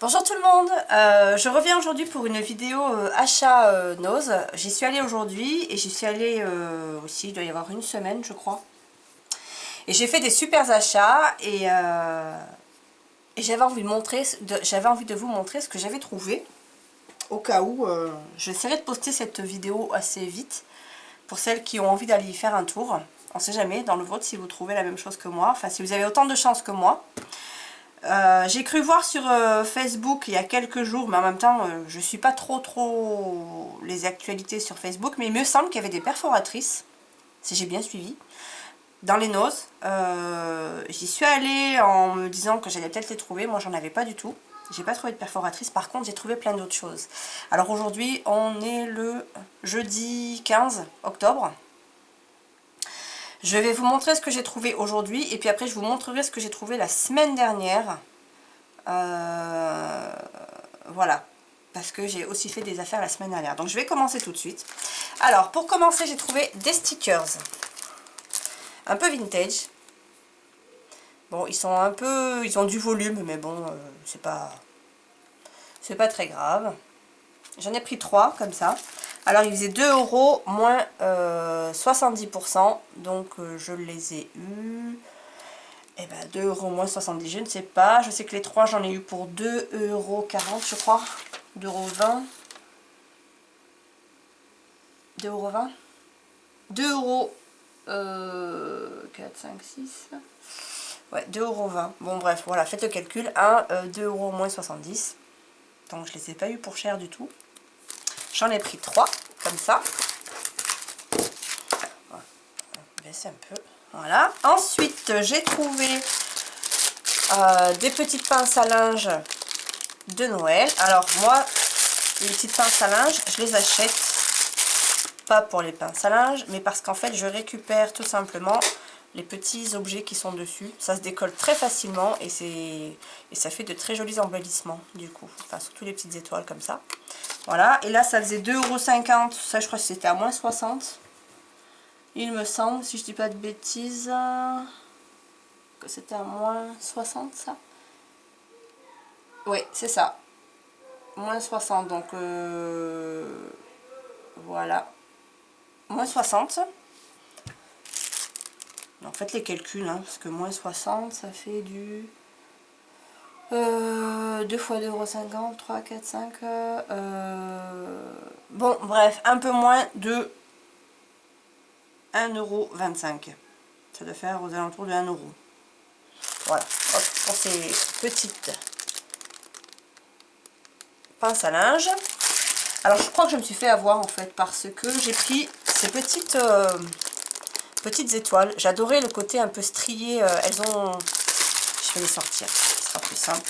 Bonjour tout le monde, je reviens aujourd'hui pour une vidéo achat Nose. J'y suis allée aujourd'hui et j'y suis allée aussi, il doit y avoir une semaine je crois. Et j'ai fait des super achats et j'avais envie de vous montrer ce que j'avais trouvé. Au cas où, j'essaierai de poster cette vidéo assez vite pour celles qui ont envie d'aller y faire un tour. On ne sait jamais dans le vôtre si vous trouvez la même chose que moi, enfin si vous avez autant de chance que moi. J'ai cru voir sur Facebook il y a quelques jours, mais en même temps je suis pas trop les actualités sur Facebook, mais il me semble qu'il y avait des perforatrices, si j'ai bien suivi, dans les noses. J'y suis allée en me disant que j'allais peut-être les trouver, moi j'en avais pas du tout. J'ai pas trouvé de perforatrice, par contre j'ai trouvé plein d'autres choses. Alors aujourd'hui on est le jeudi 15 octobre. Je vais vous montrer ce que j'ai trouvé aujourd'hui et puis après je vous montrerai ce que j'ai trouvé la semaine dernière. Voilà, parce que j'ai aussi fait des affaires la semaine dernière. Donc je vais commencer tout de suite. Alors pour commencer j'ai trouvé des stickers. Un peu vintage. Bon, ils sont un peu... ils ont du volume, mais bon, c'est pas très grave. J'en ai pris 3 comme ça. Alors ils faisaient 2 € moins 70%, donc je les ai eus. Et ben 2 € moins 70, je ne sais pas. Je sais que les 3 j'en ai eu pour 2,40 € je crois. 2,20 €. 2,20 €. 2 €. 4, 5, 6. Ouais, 2,20 €. Bon bref, voilà, faites le calcul. 2 € moins 70. Donc je les ai pas eu pour cher du tout. J'en ai pris 3, comme ça. Voilà. Baisser un peu. Voilà. Ensuite, j'ai trouvé des petites pinces à linge de Noël. Alors moi, les petites pinces à linge, je les achète pas pour les pinces à linge, mais parce qu'en fait, je récupère tout simplement les petits objets qui sont dessus. Ça se décolle très facilement et ça fait de très jolis embellissements du coup. Enfin, surtout les petites étoiles comme ça. Voilà, et là ça faisait 2,50 €, ça je crois que c'était à moins 60. Il me semble, si je dis pas de bêtises, que c'était à moins 60 ça. Oui, c'est ça. Moins 60, donc voilà. Moins 60. Donc faites les calculs, hein, parce que moins 60 ça fait du... 2 fois 2,50 €, 3, 4, 5. Bon, bref, un peu moins de 1,25 €. Ça doit faire aux alentours de 1 €. Voilà, hop, pour ces petites pinces à linge. Alors je crois que je me suis fait avoir en fait, parce que j'ai pris ces petites étoiles. J'adorais le côté un peu strié. Elles ont... Je vais les sortir, ce sera plus simple.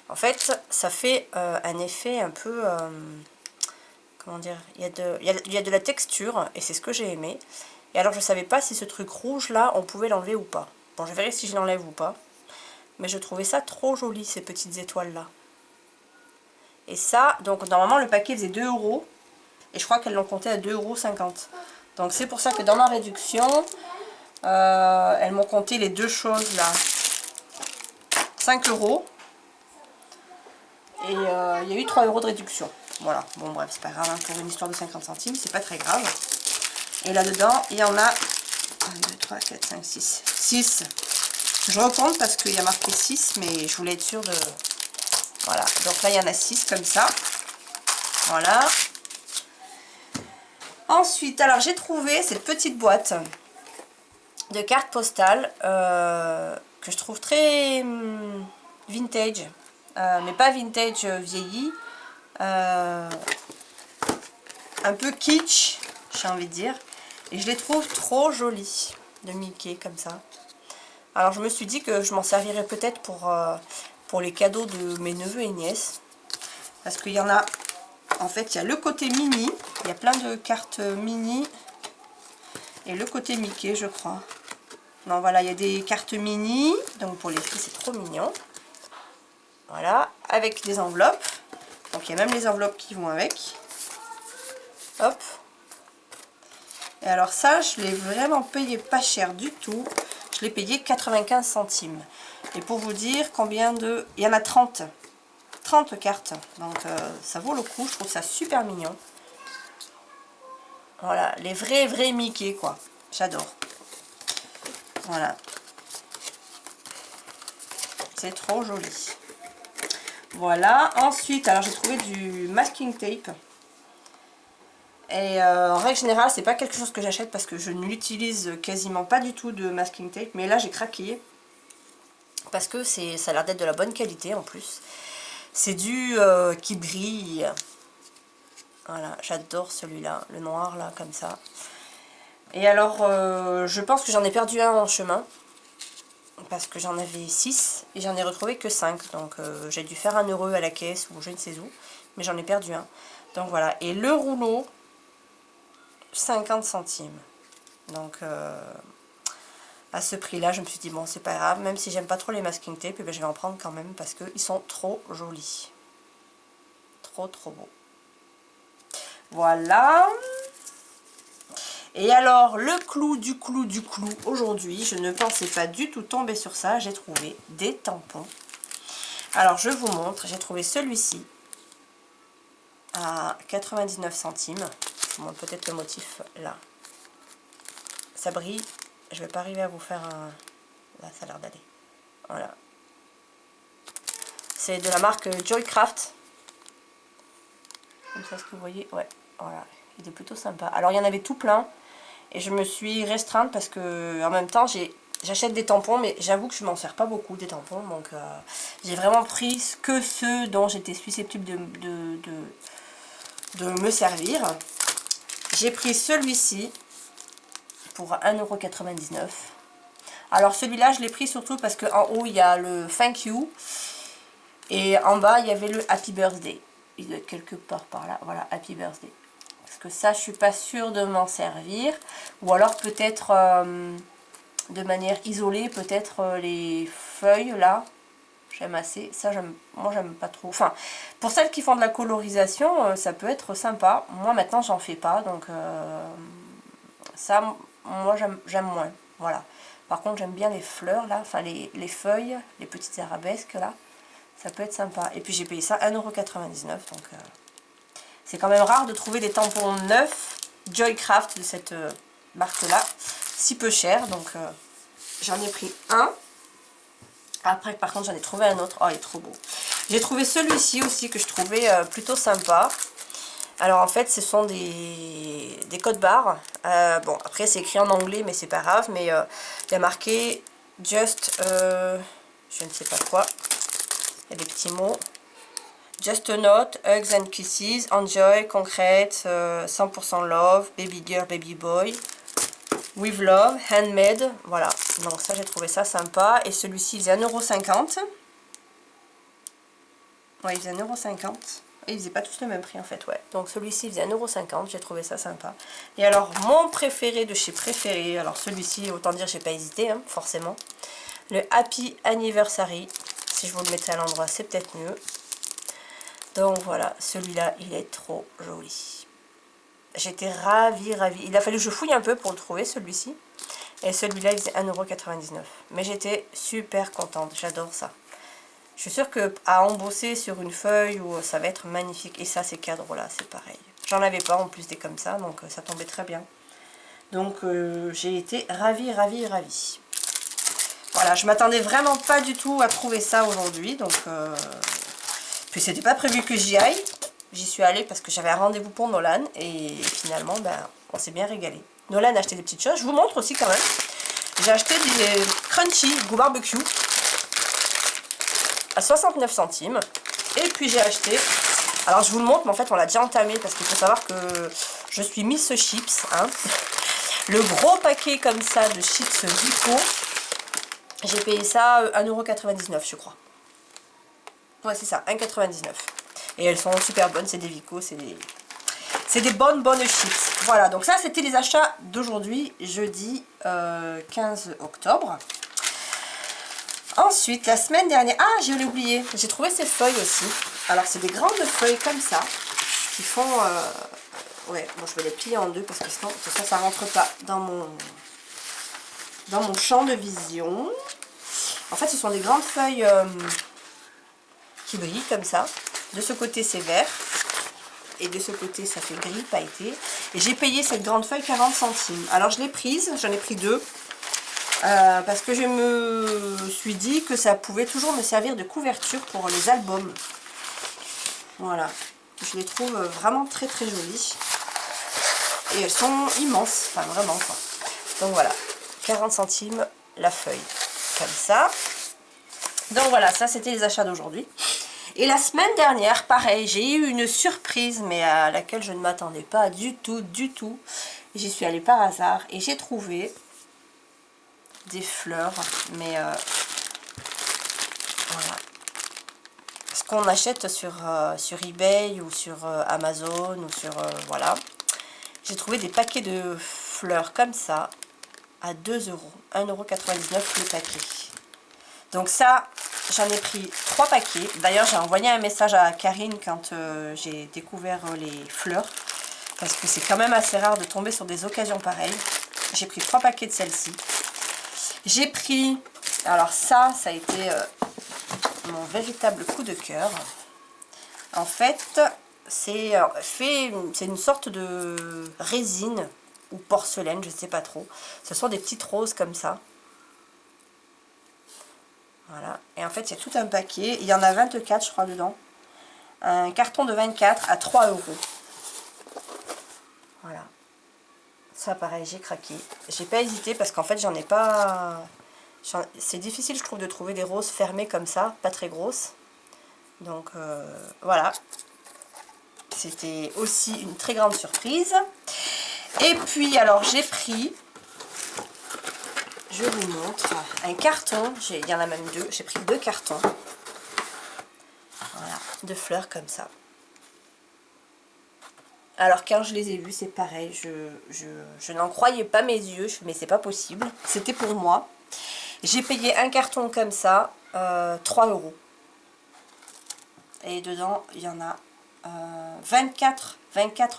En fait, ça fait un effet un peu... comment dire, il y a de la texture et c'est ce que j'ai aimé. Et alors je savais pas si ce truc rouge là on pouvait l'enlever ou pas. Bon, je verrai si je l'enlève ou pas. Mais je trouvais ça trop joli, ces petites étoiles là. Et ça, donc normalement le paquet faisait 2 € et je crois qu'elles l'ont compté à 2,50 €. Donc c'est pour ça que dans ma réduction, elles m'ont compté les deux choses là 5 €. Et il y a eu 3 € de réduction. Voilà, bon bref, c'est pas grave, hein, pour une histoire de 50 centimes, c'est pas très grave. Et là-dedans, il y en a 1, 2, 3, 4, 5, 6. 6. Je recompte parce qu'il y a marqué 6, mais je voulais être sûre de... Voilà, donc là, il y en a 6 comme ça. Voilà. Ensuite, alors j'ai trouvé cette petite boîte de cartes postales que je trouve très vintage. Mais pas vintage vieilli. Un peu kitsch, j'ai envie de dire. Et je les trouve trop jolies de Mickey comme ça. Alors je me suis dit que je m'en servirais peut-être pour les cadeaux de mes neveux et nièces. Parce qu'il y en a, en fait il y a le côté mini, il y a plein de cartes mini. Et le côté Mickey je crois. Non voilà, il y a des cartes mini, donc pour les filles c'est trop mignon. Voilà, avec des enveloppes. Donc il y a même les enveloppes qui vont avec. Hop. Et alors ça, je l'ai vraiment payé pas cher du tout. je l'ai payé 95 centimes. Et pour vous dire combien de... Il y en a 30 cartes. Donc ça vaut le coup, je trouve ça super mignon. Voilà, les vrais Mickey quoi. J'adore. Voilà. C'est trop joli. Voilà, ensuite, alors j'ai trouvé du masking tape. Et en règle générale, c'est pas quelque chose que j'achète parce que je ne l'utilise quasiment pas du tout de masking tape. Mais là, j'ai craqué. Parce que ça a l'air d'être de la bonne qualité en plus. C'est du qui brille. Voilà, j'adore celui-là, le noir là, comme ça. Et alors, je pense que j'en ai perdu un en chemin. Parce que j'en avais 6 et j'en ai retrouvé que 5. Donc j'ai dû faire 1 € à la caisse ou je ne sais où. Mais j'en ai perdu un. Donc voilà, et le rouleau, 50 centimes. Donc à ce prix-là, je me suis dit, bon, c'est pas grave. Même si j'aime pas trop les masking tape, eh bien, je vais en prendre quand même parce qu'ils sont trop jolis. Trop beaux. Voilà. Et alors, le clou du clou aujourd'hui, je ne pensais pas du tout tomber sur ça. J'ai trouvé des tampons. Alors, je vous montre. J'ai trouvé celui-ci à 99 centimes. Je vous montre peut-être le motif là. Ça brille. Je vais pas arriver à vous faire un... Là, ça a l'air d'aller. Voilà. C'est de la marque Joycraft. Comme ça, ce que vous voyez. Ouais, voilà. Il est plutôt sympa. Alors, il y en avait tout plein. Et je me suis restreinte parce que en même temps j'achète des tampons, mais j'avoue que je m'en sers pas beaucoup des tampons. Donc j'ai vraiment pris que ceux dont j'étais susceptible de me servir. J'ai pris celui-ci pour 1,99 €. Alors celui-là je l'ai pris surtout parce qu'en haut il y a le Thank You. Et en bas il y avait le Happy Birthday. Il doit être quelque part par là. Voilà, Happy Birthday. Parce que ça, je suis pas sûre de m'en servir. Ou alors peut-être de manière isolée, peut-être les feuilles là. J'aime assez. Ça, moi, j'aime pas trop. Enfin, pour celles qui font de la colorisation, ça peut être sympa. Moi, maintenant, j'en fais pas. Donc, ça, moi, j'aime moins. Voilà. Par contre, j'aime bien les fleurs là. Enfin, les feuilles, les petites arabesques là. Ça peut être sympa. Et puis, j'ai payé ça 1,99 €. Donc... c'est quand même rare de trouver des tampons neufs Joycraft de cette marque-là, si peu cher. Donc j'en ai pris un. Après, par contre, j'en ai trouvé un autre. Oh, il est trop beau. J'ai trouvé celui-ci aussi que je trouvais plutôt sympa. Alors en fait, ce sont des codes barres. Bon, après, c'est écrit en anglais, mais c'est pas grave. Mais il y a marqué Just, je ne sais pas quoi. Il y a des petits mots. Just a note, hugs and kisses, enjoy, concrete, 100% love, baby girl, baby boy, with love, handmade, voilà. Donc ça, j'ai trouvé ça sympa. Et celui-ci, il faisait 1,50 €. Ouais, il faisait 1,50 €. Et ils faisaient pas tous le même prix en fait, ouais. Donc celui-ci, il faisait 1,50 €, j'ai trouvé ça sympa. Et alors, mon préféré de chez préféré, alors celui-ci, autant dire, j'ai pas hésité, hein, forcément. Le Happy Anniversary. Si je vous le mettais à l'endroit, c'est peut-être mieux. Donc voilà, celui-là, il est trop joli. J'étais ravie. Il a fallu que je fouille un peu pour le trouver, celui-ci. Et celui-là, il faisait 1,99 €. Mais j'étais super contente, j'adore ça. Je suis sûre qu'à embosser sur une feuille, ça va être magnifique. Et ça, ces cadres-là, c'est pareil. J'en avais pas en plus des comme ça, donc ça tombait très bien. Donc j'ai été ravie. Voilà, je m'attendais vraiment pas du tout à trouver ça aujourd'hui, donc... Puis c'était pas prévu que j'y aille. J'y suis allée parce que j'avais un rendez-vous pour Nolan. Et finalement, ben, on s'est bien régalé. Nolan a acheté des petites choses. Je vous montre aussi quand même. J'ai acheté des crunchy goût barbecue à 69 centimes. Et puis j'ai acheté... Alors je vous le montre, mais en fait on l'a déjà entamé parce qu'il faut savoir que je suis Miss Chips. Hein. Le gros paquet comme ça de chips Vico. J'ai payé ça 1,99 € je crois. Ouais, c'est ça, 1,99 €. Et elles sont super bonnes, c'est des Vico, c'est des bonnes chips. Voilà, donc ça c'était les achats d'aujourd'hui, jeudi 15 octobre. Ensuite, la semaine dernière... Ah, j'ai oublié, j'ai trouvé ces feuilles aussi. Alors, c'est des grandes feuilles comme ça, qui font... Ouais, bon, je vais les plier en deux parce que sinon, ça rentre pas dans dans mon champ de vision. En fait, ce sont des grandes feuilles qui brillent comme ça. De ce côté, c'est vert. Et de ce côté, ça fait gris pailleté. Et j'ai payé cette grande feuille 40 centimes. Alors, je l'ai prise. J'en ai pris 2. Parce que je me suis dit que ça pouvait toujours me servir de couverture pour les albums. Voilà. Je les trouve vraiment très très jolies. Et elles sont immenses. Enfin, vraiment quoi. Donc voilà. 40 centimes la feuille. Comme ça. Donc voilà, ça c'était les achats d'aujourd'hui. Et la semaine dernière, pareil, j'ai eu une surprise, mais à laquelle je ne m'attendais pas du tout, du tout. J'y suis allée par hasard et j'ai trouvé des fleurs, mais voilà. Ce qu'on achète sur eBay ou sur Amazon ou sur voilà. J'ai trouvé des paquets de fleurs comme ça à 2 €, 1,99 € le paquet. Donc ça, j'en ai pris 3 paquets. D'ailleurs, j'ai envoyé un message à Karine quand j'ai découvert les fleurs. Parce que c'est quand même assez rare de tomber sur des occasions pareilles. J'ai pris 3 paquets de celles-ci. J'ai pris, alors ça a été mon véritable coup de cœur. En fait, c'est une sorte de résine ou porcelaine, je ne sais pas trop. Ce sont des petites roses comme ça. Voilà, et en fait il y a tout un paquet, il y en a 24 je crois dedans. Un carton de 24 à 3 €. Voilà. Ça pareil, j'ai craqué. J'ai pas hésité parce qu'en fait j'en ai pas... C'est difficile je trouve de trouver des roses fermées comme ça, pas très grosses. Donc voilà. C'était aussi une très grande surprise. Et puis alors j'ai pris... Je vous montre un carton, il y en a même 2, j'ai pris 2 cartons, voilà, de fleurs comme ça. Alors quand je les ai vus, c'est pareil, je n'en croyais pas mes yeux, mais c'est pas possible, c'était pour moi. J'ai payé un carton comme ça, 3 €. Et dedans, il y en a 24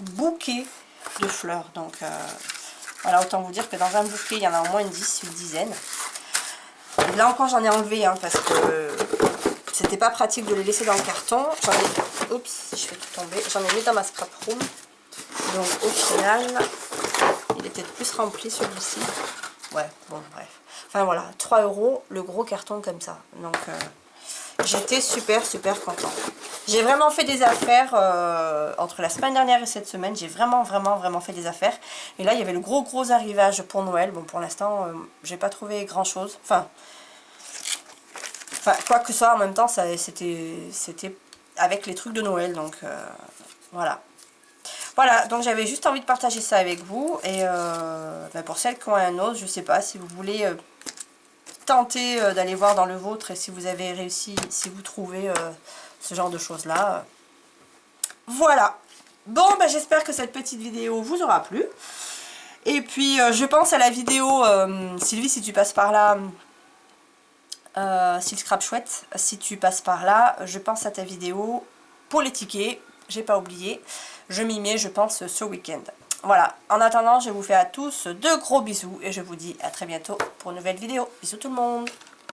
bouquets de fleurs, donc... Voilà, autant vous dire que dans un bouquet, il y en a au moins une dizaine. Et là encore, j'en ai enlevé parce que c'était pas pratique de les laisser dans le carton. Oups, si je fais tout tomber. J'en ai mis dans ma scrap room. Donc au final, il est peut-être plus rempli celui-ci. Ouais, bon, bref. Enfin voilà, 3 € le gros carton comme ça. Donc j'étais super contente. J'ai vraiment fait des affaires entre la semaine dernière et cette semaine. J'ai vraiment fait des affaires. Et là, il y avait le gros arrivage pour Noël. Bon, pour l'instant, j'ai pas trouvé grand chose. Enfin, quoi que ce soit, en même temps, c'était avec les trucs de Noël. Donc, voilà. Voilà, donc j'avais juste envie de partager ça avec vous. Et pour celles qui ont un os, je sais pas si vous voulez... tenter d'aller voir dans le vôtre et si vous avez réussi, si vous trouvez ce genre de choses là. Voilà. Bon, j'espère que cette petite vidéo vous aura plu. Et puis je pense à la vidéo Sylvie, si tu passes par là, Silk Scrap Chouette, si tu passes par là, je pense à ta vidéo pour les tickets. J'ai pas oublié. Je m'y mets, je pense, ce week-end. Voilà, en attendant, je vous fais à tous de gros bisous et je vous dis à très bientôt pour une nouvelle vidéo. Bisous tout le monde!